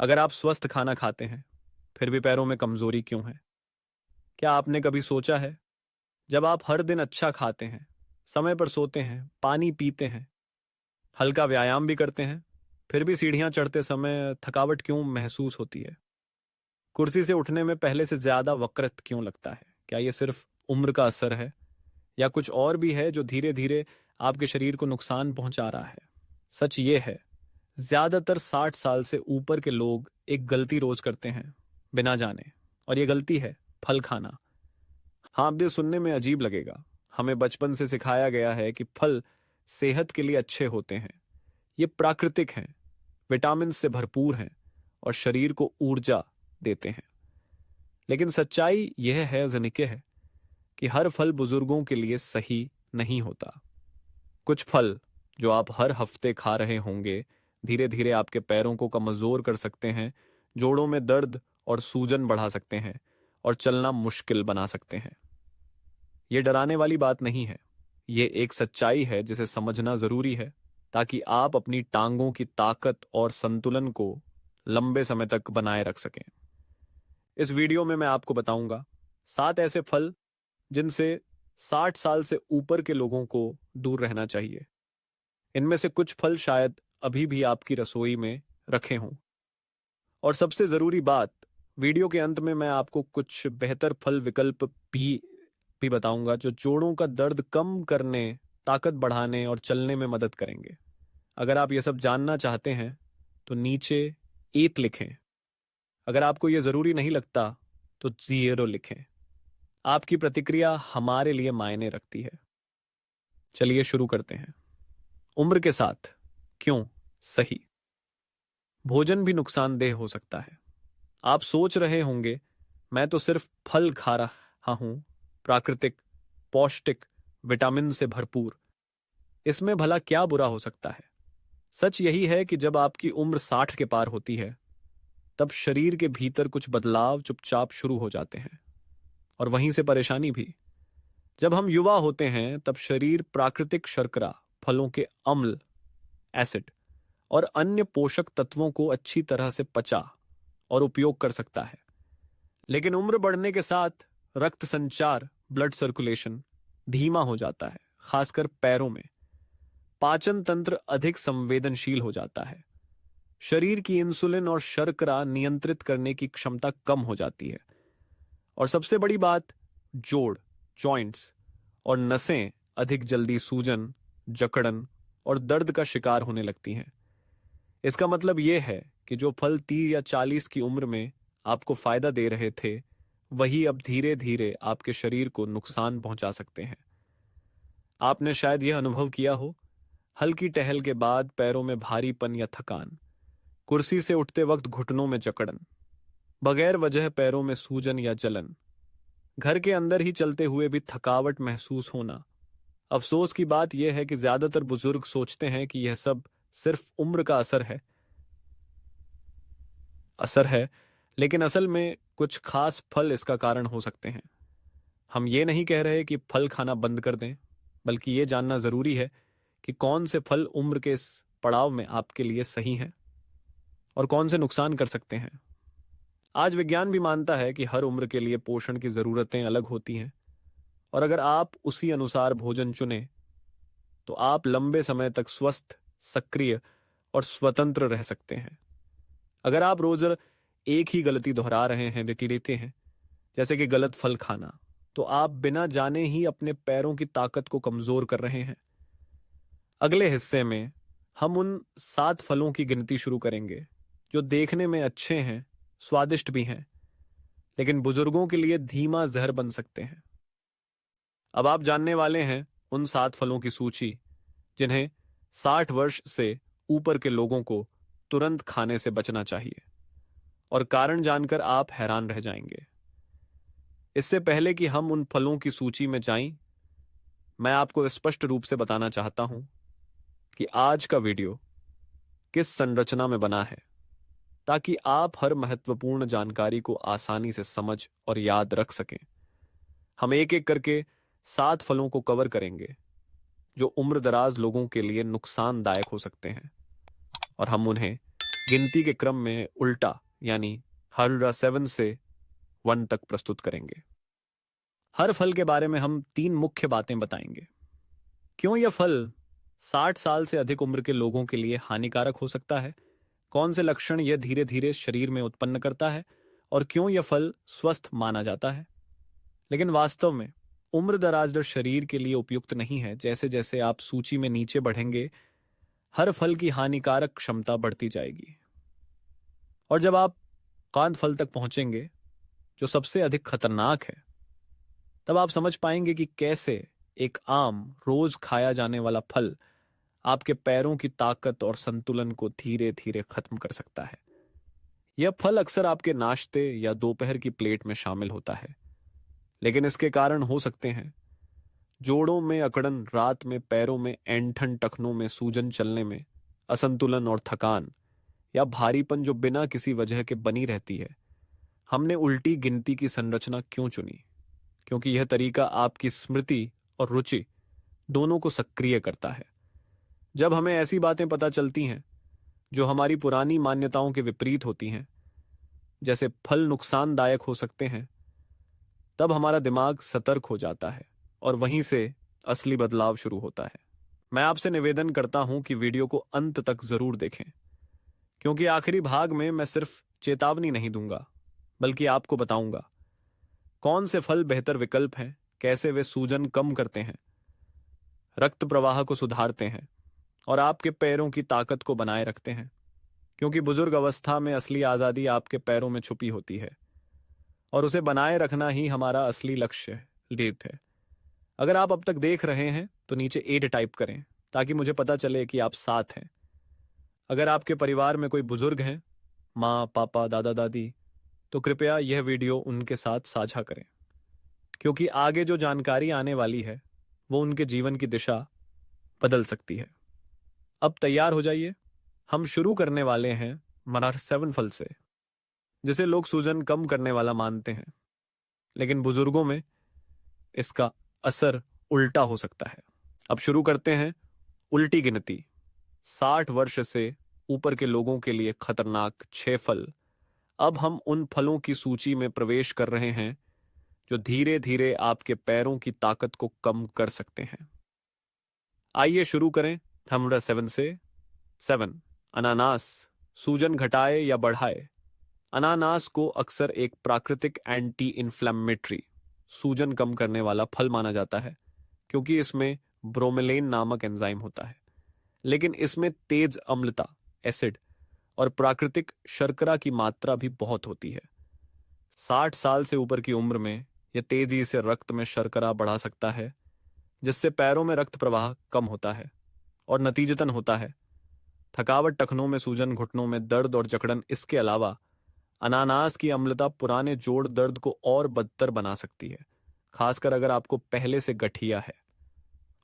अगर आप स्वस्थ खाना खाते हैं फिर भी पैरों में कमजोरी क्यों है? क्या आपने कभी सोचा है, जब आप हर दिन अच्छा खाते हैं, समय पर सोते हैं, पानी पीते हैं, हल्का व्यायाम भी करते हैं, फिर भी सीढ़ियां चढ़ते समय थकावट क्यों महसूस होती है? कुर्सी से उठने में पहले से ज्यादा वक़्त क्यों लगता है? क्या ये सिर्फ उम्र का असर है या कुछ और भी है जो धीरे धीरे आपके शरीर को नुकसान पहुंचा रहा है? सच ये है, ज्यादातर 60 साल से ऊपर के लोग एक गलती रोज करते हैं बिना जाने, और ये गलती है फल खाना। हाँ, अब ये सुनने में अजीब लगेगा। हमें बचपन से सिखाया गया है कि फल सेहत के लिए अच्छे होते हैं, ये प्राकृतिक हैं, विटामिन से भरपूर हैं और शरीर को ऊर्जा देते हैं। लेकिन सच्चाई यह है जनिके है कि हर फल बुजुर्गों के लिए सही नहीं होता। कुछ फल जो आप हर हफ्ते खा रहे होंगे धीरे धीरे आपके पैरों को कमजोर कर सकते हैं, जोड़ों में दर्द और सूजन बढ़ा सकते हैं और चलना मुश्किल बना सकते हैं। ये डराने वाली बात नहीं है, ये एक सच्चाई है जिसे समझना जरूरी है ताकि आप अपनी टांगों की ताकत और संतुलन को लंबे समय तक बनाए रख सकें। इस वीडियो में मैं आपको बताऊंगा 7 ऐसे फल जिनसे 60 साल से ऊपर के लोगों को दूर रहना चाहिए। इनमें से कुछ फल शायद अभी भी आपकी रसोई में रखे हों। और सबसे जरूरी बात, वीडियो के अंत में मैं आपको कुछ बेहतर फल विकल्प भी बताऊंगा जो जोड़ों का दर्द कम करने, ताकत बढ़ाने और चलने में मदद करेंगे। अगर आप ये सब जानना चाहते हैं तो नीचे 1 लिखें। अगर आपको ये जरूरी नहीं लगता तो 0 लिखें। आपकी प्रतिक्रिया हमारे लिए मायने रखती है। चलिए शुरू करते हैं। उम्र के साथ क्यों सही? भोजन भी नुकसानदेह हो सकता है। आप सोच रहे होंगे, मैं तो सिर्फ फल खा रहा हूं, प्राकृतिक, पौष्टिक, विटामिन से भरपूर, इसमें भला क्या बुरा हो सकता है? सच यही है कि जब आपकी उम्र 60 के पार होती है तब शरीर के भीतर कुछ बदलाव चुपचाप शुरू हो जाते हैं, और वहीं से परेशानी भी। जब हम युवा होते हैं तब शरीर प्राकृतिक शर्करा, फलों के अम्ल, एसिड और अन्य पोषक तत्वों को अच्छी तरह से पचा और उपयोग कर सकता है। लेकिन उम्र बढ़ने के साथ रक्त संचार, ब्लड सर्कुलेशन धीमा हो जाता है, खासकर पैरों में। पाचन तंत्र अधिक संवेदनशील हो जाता है। शरीर की इंसुलिन और शर्करा नियंत्रित करने की क्षमता कम हो जाती है। और सबसे बड़ी बात, जोड़, जॉइंट्स और नसें अधिक जल्दी सूजन, जकड़न और दर्द का शिकार होने लगती हैं। इसका मतलब यह है कि जो फल 30 या 40 की उम्र में आपको फायदा दे रहे थे, वही अब धीरे धीरे आपके शरीर को नुकसान पहुंचा सकते हैं। आपने शायद यह अनुभव किया हो, हल्की टहल के बाद पैरों में भारीपन या थकान, कुर्सी से उठते वक्त घुटनों में जकड़न, बगैर वजह पैरों में सूजन या जलन, घर के अंदर ही चलते हुए भी थकावट महसूस होना। अफसोस की बात यह है कि ज्यादातर बुजुर्ग सोचते हैं कि यह सब सिर्फ उम्र का असर है, लेकिन असल में कुछ खास फल इसका कारण हो सकते हैं। हम ये नहीं कह रहे कि फल खाना बंद कर दें, बल्कि ये जानना जरूरी है कि कौन से फल उम्र के इस पड़ाव में आपके लिए सही हैं और कौन से नुकसान कर सकते हैं। आज विज्ञान भी मानता है कि हर उम्र के लिए पोषण की जरूरतें अलग होती हैं, और अगर आप उसी अनुसार भोजन चुनें तो आप लंबे समय तक स्वस्थ, सक्रिय और स्वतंत्र रह सकते हैं। अगर आप रोज एक ही गलती दोहरा रहे हैं, लेते हैं, जैसे कि गलत फल खाना, तो आप बिना जाने ही अपने पैरों की ताकत को कमजोर कर रहे हैं। अगले हिस्से में हम उन 7 फलों की गिनती शुरू करेंगे जो देखने में अच्छे हैं, स्वादिष्ट भी हैं, लेकिन बुजुर्गों के लिए धीमा जहर बन सकते हैं। अब आप जानने वाले हैं उन 7 फलों की सूची जिन्हें 60 वर्ष से ऊपर के लोगों को तुरंत खाने से बचना चाहिए, और कारण जानकर आप हैरान रह जाएंगे। इससे पहले कि हम उन फलों की सूची में जाएं, मैं आपको स्पष्ट रूप से बताना चाहता हूं कि आज का वीडियो किस संरचना में बना है, ताकि आप हर महत्वपूर्ण जानकारी को आसानी से समझ और याद रख सकें। हम एक एक करके 7 फलों को कवर करेंगे जो उम्र दराज लोगों के लिए नुकसानदायक हो सकते हैं, और हम उन्हें गिनती के क्रम में उल्टा यानी हर 7 से 1 तक प्रस्तुत करेंगे। हर फल के बारे में हम 3 मुख्य बातें बताएंगे। क्यों यह फल 60 साल से अधिक उम्र के लोगों के लिए हानिकारक हो सकता है, कौन से लक्षण यह धीरे धीरे शरीर में उत्पन्न करता है और क्यों यह फल स्वस्थ माना जाता है। लेकिन वास्तव में उम्र दराज दर शरीर के लिए उपयुक्त नहीं है। जैसे जैसे आप सूची में नीचे बढ़ेंगे, हर फल की हानिकारक क्षमता बढ़ती जाएगी और जब आप कांद फल तक पहुंचेंगे, जो सबसे अधिक खतरनाक है, तब आप समझ पाएंगे कि कैसे एक आम रोज खाया जाने वाला फल आपके पैरों की ताकत और संतुलन को धीरे धीरे खत्म कर सकता है। यह फल अक्सर आपके नाश्ते या दोपहर की प्लेट में शामिल होता है, लेकिन इसके कारण हो सकते हैं जोड़ों में अकड़न, रात में पैरों में ऐंठन, टखनों में सूजन, चलने में असंतुलन और थकान या भारीपन जो बिना किसी वजह के बनी रहती है। हमने उल्टी गिनती की संरचना क्यों चुनी? क्योंकि यह तरीका आपकी स्मृति और रुचि दोनों को सक्रिय करता है। जब हमें ऐसी बातें पता चलती हैं जो हमारी पुरानी मान्यताओं के विपरीत होती हैं, जैसे फल नुकसानदायक हो सकते हैं, तब हमारा दिमाग सतर्क हो जाता है और वहीं से असली बदलाव शुरू होता है। मैं आपसे निवेदन करता हूं कि वीडियो को अंत तक जरूर देखें, क्योंकि आखिरी भाग में मैं सिर्फ चेतावनी नहीं दूंगा, बल्कि आपको बताऊंगा कौन से फल बेहतर विकल्प हैं, कैसे वे सूजन कम करते हैं, रक्त प्रवाह को सुधारते हैं और आपके पैरों की ताकत को बनाए रखते हैं। क्योंकि बुजुर्ग अवस्था में असली आज़ादी आपके पैरों में छुपी होती है और उसे बनाए रखना ही हमारा असली लक्ष्य है। अगर आप अब तक देख रहे हैं तो नीचे 8 टाइप करें ताकि मुझे पता चले कि आप साथ हैं। अगर आपके परिवार में कोई बुजुर्ग हैं, माँ, पापा, दादा, दादी, तो कृपया यह वीडियो उनके साथ साझा करें, क्योंकि आगे जो जानकारी आने वाली है वो उनके जीवन की दिशा बदल सकती है। अब तैयार हो जाइए, हम शुरू करने वाले हैं मनार 7 फल से, जिसे लोग सूजन कम करने वाला मानते हैं, लेकिन बुजुर्गों में इसका असर उल्टा हो सकता है। अब शुरू करते हैं उल्टी गिनती। 60 वर्ष से ऊपर के लोगों के लिए खतरनाक 6 फल। अब हम उन फलों की सूची में प्रवेश कर रहे हैं जो धीरे धीरे आपके पैरों की ताकत को कम कर सकते हैं। आइए शुरू करें नंबर 7 से। 7, अनानास। सूजन घटाए या बढ़ाए। अनानास को अक्सर एक प्राकृतिक एंटी इन्फ्लेमेटरी, सूजन कम करने वाला फल माना जाता है, क्योंकि इसमें ब्रोमेलेन नामक एंजाइम होता है। लेकिन इसमें तेज अम्लता, एसिड और प्राकृतिक शर्करा की मात्रा भी बहुत होती है। 60 साल से ऊपर की उम्र में यह तेजी से रक्त में शर्करा बढ़ा सकता है, जिससे पैरों में रक्त प्रवाह कम होता है और नतीजतन होता है थकावट, टखनों में सूजन, घुटनों में दर्द और जकड़न। इसके अलावा अनानास की अम्लता पुराने जोड़ दर्द को और बदतर बना सकती है, खासकर अगर आपको पहले से गठिया है।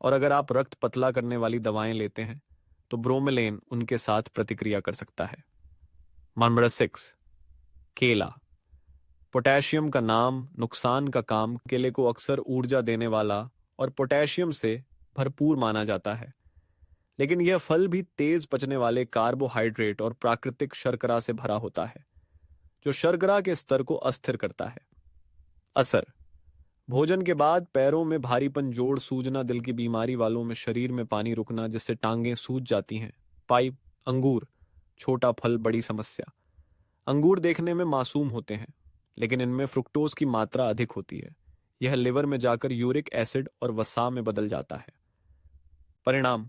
और अगर आप रक्त पतला करने वाली दवाएं लेते हैं तो ब्रोमेलेन उनके साथ प्रतिक्रिया कर सकता है। नंबर 6, केला। पोटेशियम का नाम नुकसान का काम। केले को अक्सर ऊर्जा देने वाला और पोटेशियम से भरपूर माना जाता है, लेकिन यह फल भी तेज पचने वाले कार्बोहाइड्रेट और प्राकृतिक शर्करा से भरा होता है, जो शर्करा के स्तर को अस्थिर करता है। असर: भोजन के बाद पैरों में भारीपन, जोड़ सूजना, दिल की बीमारी वालों में शरीर में पानी रुकना जिससे टांगें सूज जाती हैं। पाइप। अंगूर। छोटा फल, बड़ी समस्या। अंगूर देखने में मासूम होते हैं, लेकिन इनमें फ्रुक्टोज की मात्रा अधिक होती है। यह लिवर में जाकर यूरिक एसिड और वसा में बदल जाता है। परिणाम: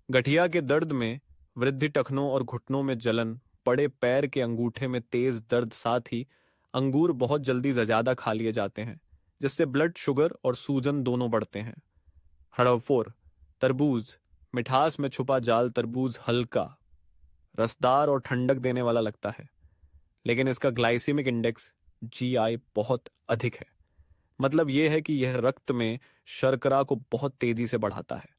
गठिया के दर्द में वृद्धि, टखनों और घुटनों में जलन, पड़े पैर के अंगूठे में तेज दर्द। साथ ही अंगूर बहुत जल्दी ज्यादा खा लिए जाते हैं, जिससे ब्लड शुगर और सूजन दोनों बढ़ते हैं। नंबर 4, तरबूज। मिठास में छुपा जाल। तरबूज हल्का, रसदार और ठंडक देने वाला लगता है, लेकिन इसका ग्लाइसेमिक इंडेक्स GI बहुत अधिक है। मतलब यह है कि यह रक्त में शर्करा को बहुत तेजी से बढ़ाता है।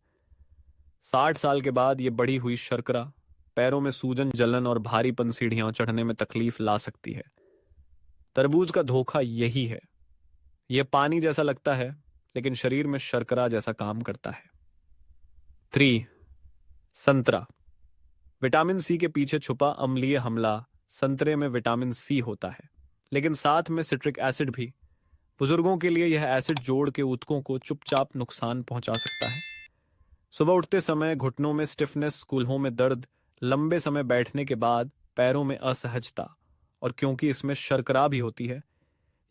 60 साल के बाद यह बढ़ी हुई शर्करा पैरों में सूजन, जलन और भारीपन, सीढ़ियां चढ़ने में तकलीफ ला सकती है। तरबूज का धोखा यही है, यह पानी जैसा लगता है लेकिन शरीर में शर्करा जैसा काम करता है। 3, संतरा। विटामिन सी के पीछे छुपा अम्लीय हमला संतरे में विटामिन सी होता है, लेकिन साथ में सिट्रिक एसिड भी। बुजुर्गों के लिए यह एसिड जोड़ के ऊतकों को चुपचाप नुकसान पहुंचा सकता है। सुबह उठते समय घुटनों में स्टिफनेस, कूल्हों में दर्द, लंबे समय बैठने के बाद पैरों में असहजता, और क्योंकि इसमें शर्करा भी होती है,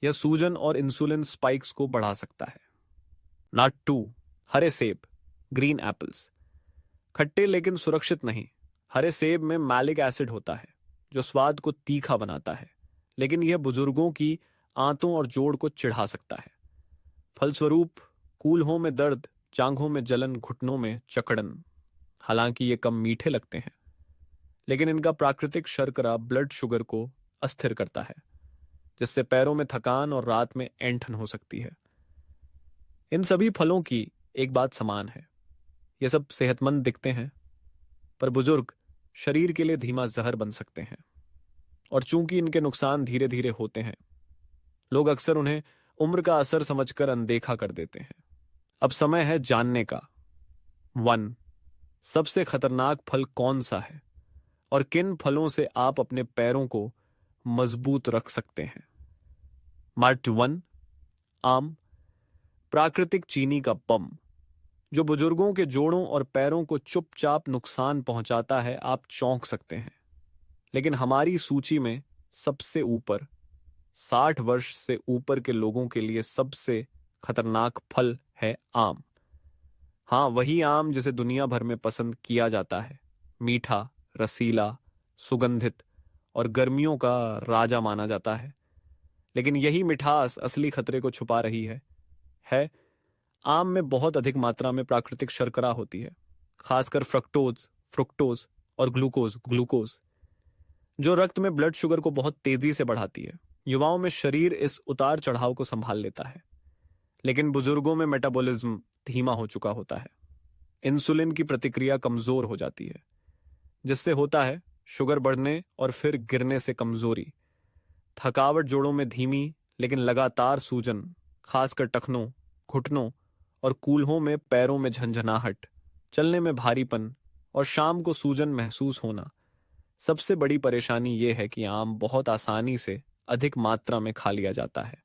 यह सूजन और इंसुलिन स्पाइक्स को बढ़ा सकता है। नंबर 2, हरे सेब, ग्रीन एप्पल्स। खट्टे लेकिन सुरक्षित नहीं। हरे सेब में मैलिक एसिड होता है जो स्वाद को तीखा बनाता है, लेकिन यह बुजुर्गों की आंतों और जोड़ को चिढ़ा सकता है। फलस्वरूप कूल्हों में दर्द, जांघों में जलन, घुटनों में जकड़न। हालांकि ये कम मीठे लगते हैं, लेकिन इनका प्राकृतिक शर्करा ब्लड शुगर को अस्थिर करता है, जिससे पैरों में थकान और रात में ऐंठन हो सकती है। इन सभी फलों की एक बात समान है, ये सब सेहतमंद दिखते हैं, पर बुजुर्ग शरीर के लिए धीमा जहर बन सकते हैं। और चूंकि इनके नुकसान धीरे धीरे होते हैं, लोग अक्सर उन्हें उम्र का असर समझकर अनदेखा कर देते हैं। अब समय है जानने का। 1, सबसे खतरनाक फल कौन सा है और किन फलों से आप अपने पैरों को मजबूत रख सकते हैं। मार्क 1, आम, प्राकृतिक चीनी का बम, जो बुजुर्गों के जोड़ों और पैरों को चुपचाप नुकसान पहुंचाता है। आप चौंक सकते हैं, लेकिन हमारी सूची में सबसे ऊपर 60 वर्ष से ऊपर के लोगों के लिए सबसे खतरनाक फल है आम। हाँ, वही आम जिसे दुनिया भर में पसंद किया जाता है। मीठा, रसीला, सुगंधित और गर्मियों का राजा माना जाता है। लेकिन यही मिठास असली खतरे को छुपा रही है। आम में बहुत अधिक मात्रा में प्राकृतिक शर्करा होती है, खासकर फ्रुक्टोज और ग्लूकोज, जो रक्त में ब्लड शुगर को बहुत तेजी से बढ़ाती है। युवाओं में शरीर इस उतार चढ़ाव को संभाल लेता है, लेकिन बुजुर्गों में मेटाबॉलिज्म धीमा हो चुका होता है। इंसुलिन की प्रतिक्रिया कमजोर हो जाती है, जिससे होता है शुगर बढ़ने और फिर गिरने से कमजोरी, थकावट, जोड़ों में धीमी लेकिन लगातार सूजन, खासकर टखनों, घुटनों और कूल्हों में, पैरों में झंझनाहट, चलने में भारीपन और शाम को सूजन महसूस होना। सबसे बड़ी परेशानी यह है कि आम बहुत आसानी से अधिक मात्रा में खा लिया जाता है।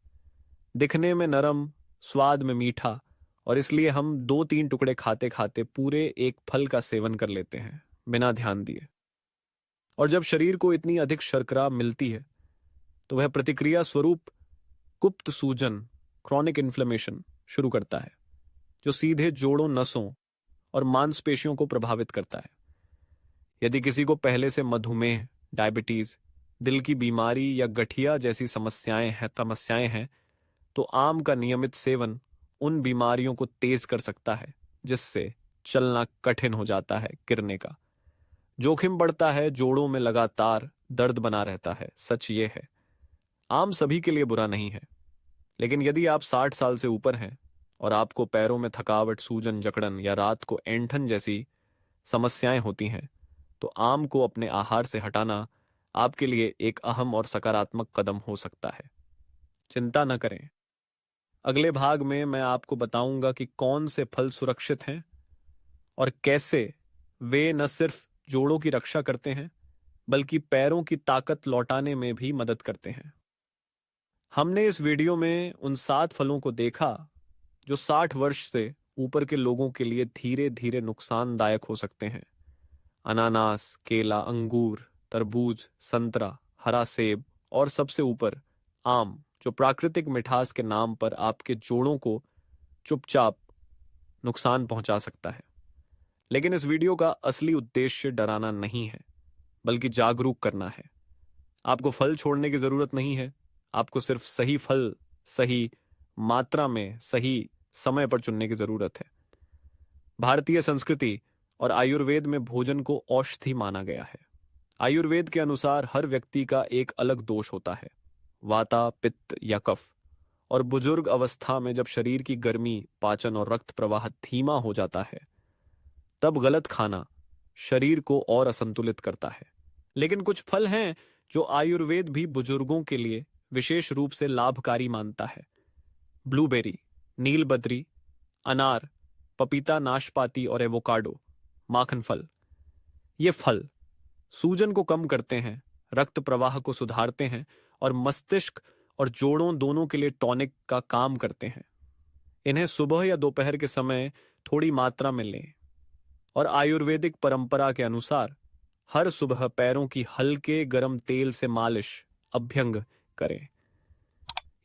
दिखने में नरम, स्वाद में मीठा, और इसलिए हम 2-3 टुकड़े खाते खाते पूरे एक फल का सेवन कर लेते हैं बिना ध्यान दिए। और जब शरीर को इतनी अधिक शर्करा मिलती है, तो वह प्रतिक्रिया स्वरूप गुप्त सूजन, क्रॉनिक इन्फ्लेमेशन शुरू करता है, जो सीधे जोड़ों, नसों और मांसपेशियों को प्रभावित करता है। यदि किसी को पहले से मधुमेह, डायबिटीज, दिल की बीमारी या गठिया जैसी समस्याएं हैं, तो आम का नियमित सेवन उन बीमारियों को तेज कर सकता है, जिससे चलना कठिन हो जाता है, गिरने का जोखिम बढ़ता है, जोड़ों में लगातार दर्द बना रहता है। सच ये है, आम सभी के लिए बुरा नहीं है, लेकिन यदि आप 60 साल से ऊपर हैं और आपको पैरों में थकावट, सूजन, जकड़न या रात को ऐंठन जैसी समस्याएं होती हैं, तो आम को अपने आहार से हटाना आपके लिए एक अहम और सकारात्मक कदम हो सकता है। चिंता न करें, अगले भाग में मैं आपको बताऊंगा कि कौन से फल सुरक्षित हैं और कैसे वे न सिर्फ जोड़ों की रक्षा करते हैं, बल्कि पैरों की ताकत लौटाने में भी मदद करते हैं। हमने इस वीडियो में उन 7 फलों को देखा जो 60 वर्ष से ऊपर के लोगों के लिए धीरे धीरे नुकसानदायक हो सकते हैं। अनानास, केला, अंगूर, तरबूज, संतरा, हरा सेब और सबसे ऊपर आम, जो प्राकृतिक मिठास के नाम पर आपके जोड़ों को चुपचाप नुकसान पहुंचा सकता है। लेकिन इस वीडियो का असली उद्देश्य डराना नहीं है, बल्कि जागरूक करना है। आपको फल छोड़ने की जरूरत नहीं है, आपको सिर्फ सही फल सही मात्रा में सही समय पर चुनने की जरूरत है। भारतीय संस्कृति और आयुर्वेद में भोजन को औषधि माना गया है। आयुर्वेद के अनुसार हर व्यक्ति का एक अलग दोष होता है, वाता, पित्त या कफ, और बुजुर्ग अवस्था में जब शरीर की गर्मी, पाचन और रक्त प्रवाह धीमा हो जाता है, तब गलत खाना शरीर को और असंतुलित करता है। लेकिन कुछ फल हैं जो आयुर्वेद भी बुजुर्गों के लिए विशेष रूप से लाभकारी मानता है। ब्लूबेरी, नीलबद्री, अनार, पपीता, नाशपाती और एवोकाडो, माखन फल। ये फल सूजन को कम करते हैं, रक्त प्रवाह को सुधारते हैं और मस्तिष्क और जोड़ों दोनों के लिए टॉनिक का काम करते हैं। इन्हें सुबह या दोपहर के समय थोड़ी मात्रा में लें और आयुर्वेदिक परंपरा के अनुसार हर सुबह पैरों की हल्के गर्म तेल से मालिश अभ्यंग करें।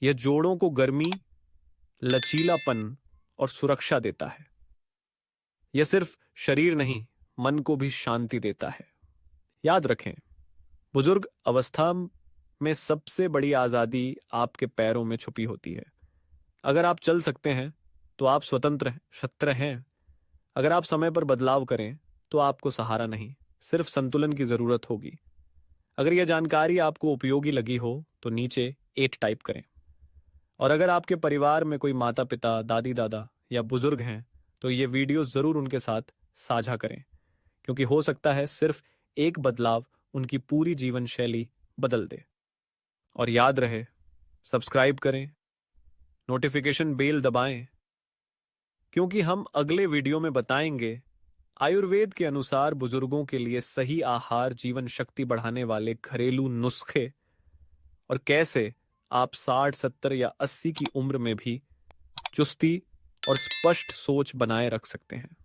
यह जोड़ों को गर्मी, लचीलापन और सुरक्षा देता है। यह सिर्फ शरीर नहीं, मन को भी शांति देता है। याद रखें, बुजुर्ग अवस्था में सबसे बड़ी आजादी आपके पैरों में छुपी होती है। अगर आप चल सकते हैं तो आप स्वतंत्र क्षत्र हैं। अगर आप समय पर बदलाव करें तो आपको सहारा नहीं, सिर्फ संतुलन की जरूरत होगी। अगर यह जानकारी आपको उपयोगी लगी हो तो नीचे 8 टाइप करें। और अगर आपके परिवार में कोई माता पिता, दादी दादा या बुजुर्ग हैं तो ये वीडियो जरूर उनके साथ साझा करें, क्योंकि हो सकता है सिर्फ एक बदलाव उनकी पूरी जीवन शैली बदल दे। और याद रहे, सब्सक्राइब करें, नोटिफिकेशन बेल दबाएं, क्योंकि हम अगले वीडियो में बताएंगे आयुर्वेद के अनुसार बुजुर्गों के लिए सही आहार, जीवन शक्ति बढ़ाने वाले घरेलू नुस्खे और कैसे आप 60, 70 या 80 की उम्र में भी चुस्ती और स्पष्ट सोच बनाए रख सकते हैं।